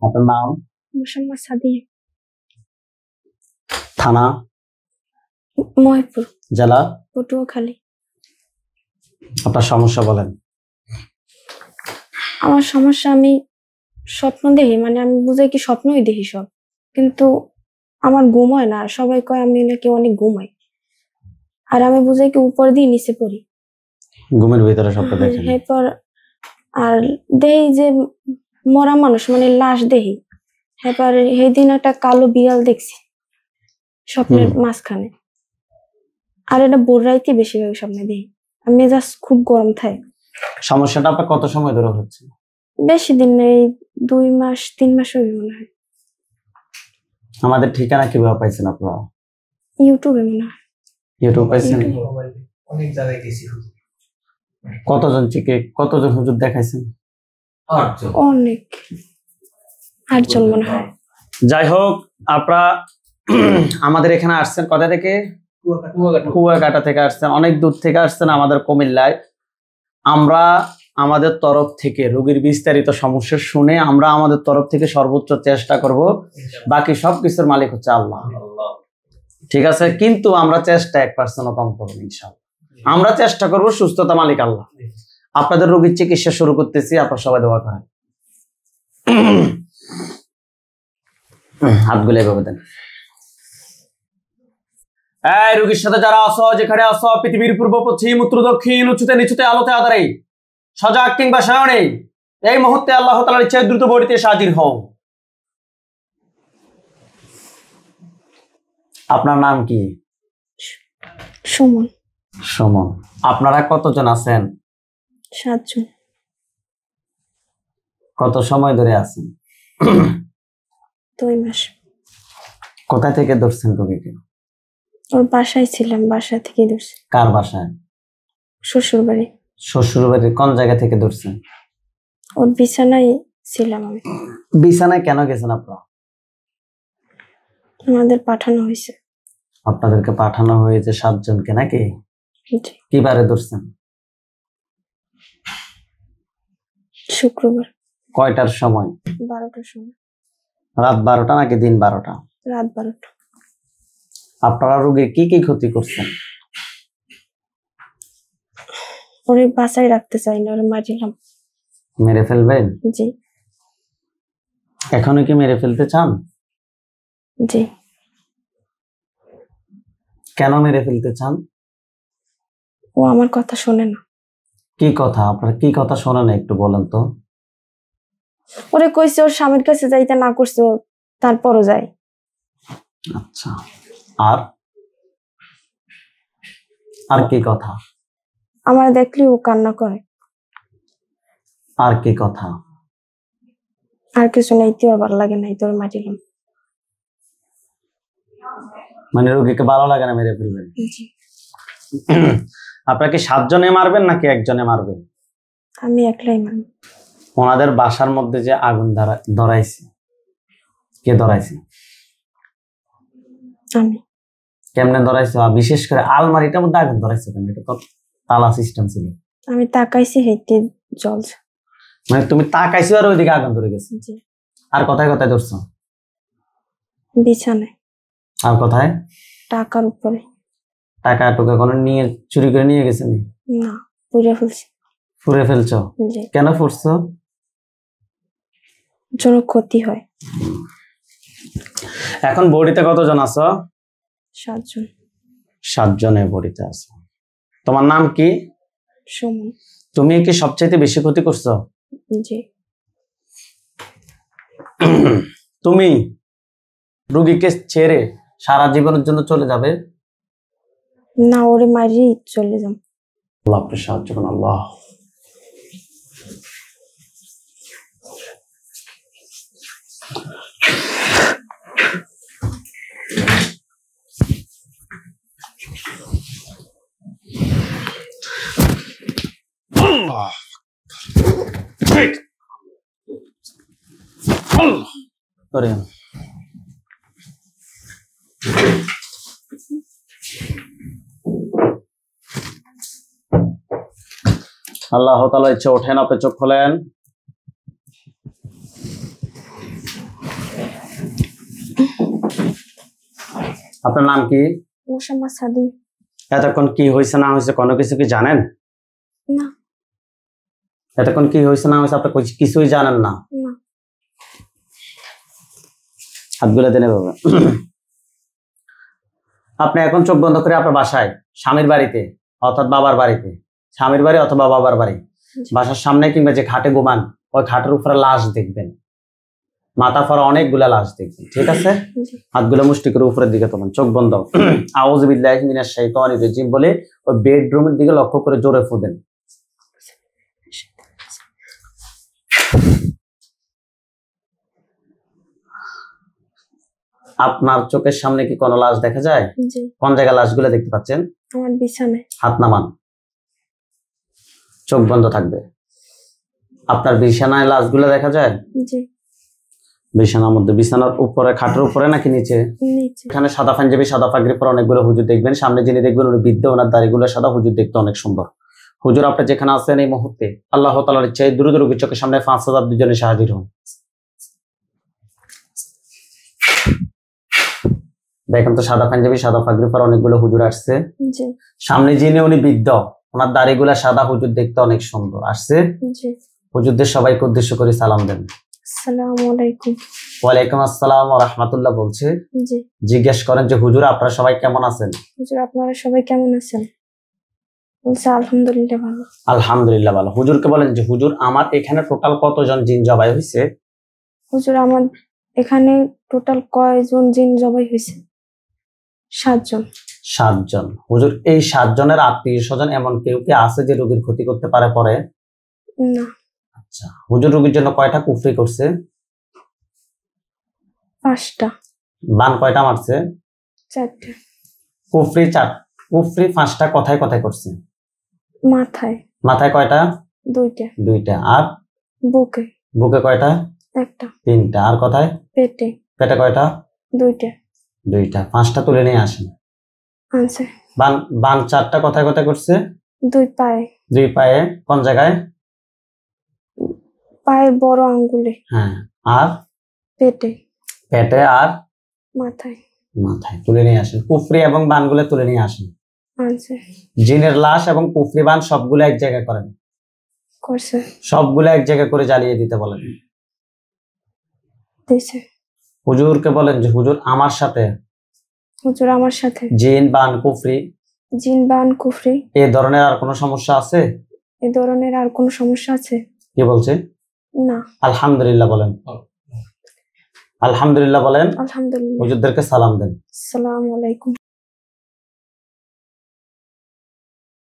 আপনার নাম? মোসাম্মদ সাদিয়া। থানা? মহিপুর। জেলা? পটুয়াখালী। আপনার সমস্যা বলেন। আমার সমস্যা, আমি স্বপ্ন দেখি, মানে আমি বুঝাই কি স্বপ্নই দেখি সব, কিন্তু আমার ঘুম হয় না। সবাই কয় আমি নাকি অনেক ঘুমাই, আর আমি বুঝাই কি উপর দিয়ে নিচে পড়ি, ঘুমের ভিতরে স্বপ্ন দেখেন? এরপর আর দেহি যে মরা মানুষ, মানে লাশ দেহি। এরপর সেই দিন একটা কালো বিড়াল দেখছি স্বপ্নের মাঝখানে, আর এটা ভোর রাইতে বেশিরভাগ স্বপ্নে দেখি। আমি মেজাজ খুব গরম থাকে। সমস্যাটা আপনার কত সময় ধরে হচ্ছে? বেশি দিন নেই, 2 মাস 3 মাস হয়ে মনে হয়। আমাদের ঠিকানা কিভাবে পাইছেন আপনারা? ইউটিউবে মনে হয়। ইউটিউব পাইছেন? অনেক জায়গায় গেছি। কতজন হুজুর দেখাইছেন? 8 জন। অনেক, 8 জন মনে হয়। যাই হোক, আপনারা আমাদের এখানে আসছেন কোথা থেকে? কুয়াকাটা থেকে আসছেন, অনেক দূর থেকে আসছেন আমাদের কুমিল্লায়। আমরা আমাদের তরফ থেকে রোগীর বিস্তারিত সমস্যা শুনে আমরা আমাদের তরফ থেকে সর্বোচ্চ চেষ্টা করব। বাকি সবকিছুর মালিক হচ্ছে আল্লাহ, ঠিক আছে? কিন্তু আমরা চেষ্টা 1% কম করবো ইনশাআল্লাহ। আমরা চেষ্টা করব, সুস্থতা মালিক আল্লাহ। আপনাদের রোগীর চিকিৎসা শুরু করতেছি, আপনারা সবাই দোয়া করেন। হাতগুলো এভাবে দেন। এই রোগীর সাথে যারা আছো, যেখানে আছো, পৃথিবীর পূর্ব পশ্চিম উত্তর দক্ষিণ উঁচুতে নিচুতে আলোতে আধারে সজাগ কিংবা শয়নে, এই মুহূর্তে আল্লাহ তাআলার ইচ্ছায় দ্রুত বড়িতে হাজির হও। আপনার নাম কি? সুমন। সুমন। আপনারা কতজন আছেন? 7 জন। কত সময় ধরে আছেন? 2 মাস। কোথা থেকে ধরছেন রোগীকে? ওর বাসায় ছিলাম, বাসা থেকে ধরছি। কার বাসায়? শ্বশুর বাড়ি। শ্বশুর বাড়ির কোন জায়গা থেকে ধরছেন? ওর বিছানায় ছিলাম আমি। বিছানায় কেন গেছেন আপনারা? আমাদের পাঠানো হয়েছে। আপনাদেরকে পাঠানো হয়েছে 7 জনকে নাকি? কি বারে ধরছেন? শুক্রবার। কয়টার সময়? 12টার সময়। রাত 12টা নাকি দিন 12টা? রাত 12টা। আপনারা রোগীর কি কি ক্ষতি করছেন? ওরে বাসায় রাখতে চাই না, ওরে মারিলাম। মেরে ফেলবেন? জি। এখনো কি মেরে ফেলতে চান? জি। কেন মেরে ফেলতে চান? ও আমার কথা শোনে না। কি কথা? আপনারা কি কথা শোনেন একটু বলেন তো। ওরে কইছে ওর স্বামীর কাছে যাইতে, না করছে, তারপরও যায়। আচ্ছা, আর আর কি কথা? আমার দেখলি ও কান্না করে। আর কি কথা? আর কিছু নাই, তো ভালো লাগে নাই, তোর মারিলাম। মানে রোগীকে ভালো লাগে না, মেরে ফেলবেন? আপনারা কি 7 জনে মারবেন নাকি 1 জনে মারবেন? আমি একলাই মারব। ওনাদের বাসার মধ্যে যে আগুন ধরাইছে, কে ধরাইছে? আমি। কেমনে ধরাইছে? বিশেষ করে আলমারিটার মধ্যে আগুন ধরাইছে কেন? এটা তো তালা সিস্টেম ছিল। আমি তাকাইছি, হেঁটে জ্বলছে। মানে তুমি তাকাইছো আর ওইদিকে আগুন ধরে গেছে? জি। আর কোথায় কোথায় ধরছো? বিছানায়। আর কোথায়? টাকার উপরে। টাকা টুকা কোনো নিয়ে চুরি করে নিয়ে গেছে নি? না, পুড়ে ফেলছি। ফুরে ফেলছো? জি। কেন ফুরছো? জন্য ক্ষতি হয়। এখন বডিতে কতজন আছো? 7 জন। 7 জনে বডিতে আছো। তোমার নাম কি? সুমন। তুমি কি সবচাইতে বেশি ক্ষতি করছো? জি। তুমি রোগীকে ছেড়ে সারা জীবনের জন্য চলে যাবে? না, ওরে মারি চলে যাম। আল্লাহ আপনার সাহায্য করুন। আল্লাহ। আল্লাহ তাআলা ইচ্ছা ওঠেন, আপনি চোখ খোলেন। আপনার নাম কি? মোসাম্মদ সাদি। এতক্ষণ কি হয়েছে না হয়েছে কোনো কিছু কি জানেন? না। এতক্ষণ কি হয়েছে না হয়েছে আপনি কিছুই জানেন না? না। হাতগুলো দেনে বাবা। আপনি এখন চোখ বন্ধ করে আপনার বাসায়, স্বামীর বাড়িতে অর্থাৎ বাবার বাড়িতে, স্বামীর বাড়ি অথবা বাবার বাড়ি, বাসার সামনে কিংবা যে খাটে ঘুমান ওই খাটের উপরে লাশ দেখবেন, মাথা ফরা অনেকগুলা লাশ দেখবেন, ঠিক আছে? হাতগুলো মুষ্টি করে উপরের দিকে তোলেন, চোখ বন্ধ। আউযু বিল্লাহি মিনাশ শাইতানির রাজিম বলে ওই বেডরুমের দিকে লক্ষ্য করে জোরে ফু দেন। আপনার চোখের সামনে কি কোনো লাশ দেখা যায়? জি। কোন জায়গায় লাশগুলো দেখতে পাচ্ছেন? আমার বিছানায়। হাত নামান, চোখ বন্ধ থাকবে। আপনার বিছানায় লাশগুলো দেখা যায়? জি। বিছানার মধ্যে, বিছানার উপরে, খাটের উপরে নাকি নিচে? নিচে। এখানে সাদা পাঞ্জাবি সাদা পাগড়ি পরে অনেকগুলো হুজুর দেখবেন, সামনে যিনি দেখবেন উনি বৃদ্ধ, ওনার দাড়িগুলো সাদা, হুজুর দেখতে অনেক সুন্দর। হুজুর আপনি যেখানে আছেন এই মুহূর্তে আল্লাহ তাআলার ইচ্ছায় দ্রুত রোগীর চোখের সামনে 5000 দুজনে হাজির হন। দেখেন তো সাদা পাঞ্জাবি সাদা পাগড়ি পরে অনেকগুলো হুজুর আসছে। জি। সামনে যিনি উনি বৃদ্ধ, ওনার দাড়িগুলা সাদা, হুজুর দেখতে অনেক সুন্দর আসছে। জি। হুজুরদের সবাইকে উদ্দেশ্য করে সালাম দেন। আসসালামু আলাইকুম। ওয়ালাইকুম আসসালাম ওয়া রাহমাতুল্লাহ বলছে। জি। জিজ্ঞেস করেন যে হুজুর আপনারা সবাই কেমন আছেন? হুজুর আপনারা সবাই কেমন আছেন? বলছে আলহামদুলিল্লাহ ভালো। আলহামদুলিল্লাহ ভালো। হুজুরকে বলেন যে হুজুর আমার এখানে টোটাল কতজন জিন জবাই হয়েছে? হুজুর আমার এখানে টোটাল কয়জন জিন জবাই হয়েছে? 7 জন। 7 জন। হুজুর এই 7 জনের আত্মীয় স্বজন এমন কেউ কি আছে যে রোগীর ক্ষতি করতে পারে পরে? না। আচ্ছা, হুজুর রোগীর জন্য কয়টা কুফরি করছে? 5টা। বান কয়টা মারছে? 4টা। কুফরি 4, কুফরি 5টা কথায় কথায় করছে। মাথায়। মাথায় কয়টা? 2টা। 2টা। আর বুকে। বুকে কয়টা? 1টা। 3টা। আর কথায়? পেটে। পেটে কয়টা? 2টা। 2টা। 5টা তুলে নিয়ে আসেন। আনছে। বান বান 4টা কথায় কথায় করছে? 2 পায়ে। 2 পায়ে। কোন জায়গায়? পায়ের বড় আঙ্গুলে। হ্যাঁ। আর পেটে। পেটে। আর মাথায়। মাথায়। তুলে নিয়ে আসেন। কুফরি এবং বানগুলো তুলে নিয়ে আসেন। আনছে। জিনের লাশ এবং কুফরি বান সবগুলো এক জায়গায় করেন। করছে। সবগুলো এক জায়গায় করে জ্বালিয়ে দিতে বলেন। দিছে। হুজুরকে বলেন যে হুজুর আমার সাথে হুজুর আমার সাথে জিন বান কুফরি জিন বান কুফরি এই ধরনের আর কোনো সমস্যা আছে? এই ধরনের আর কোনো সমস্যা আছে? কি বলছে? না। আলহামদুলিল্লাহ বলেন। আলহামদুলিল্লাহ বলেন। আলহামদুলিল্লাহ। হুজুরদেরকে সালাম দেন। আসসালামু আলাইকুম।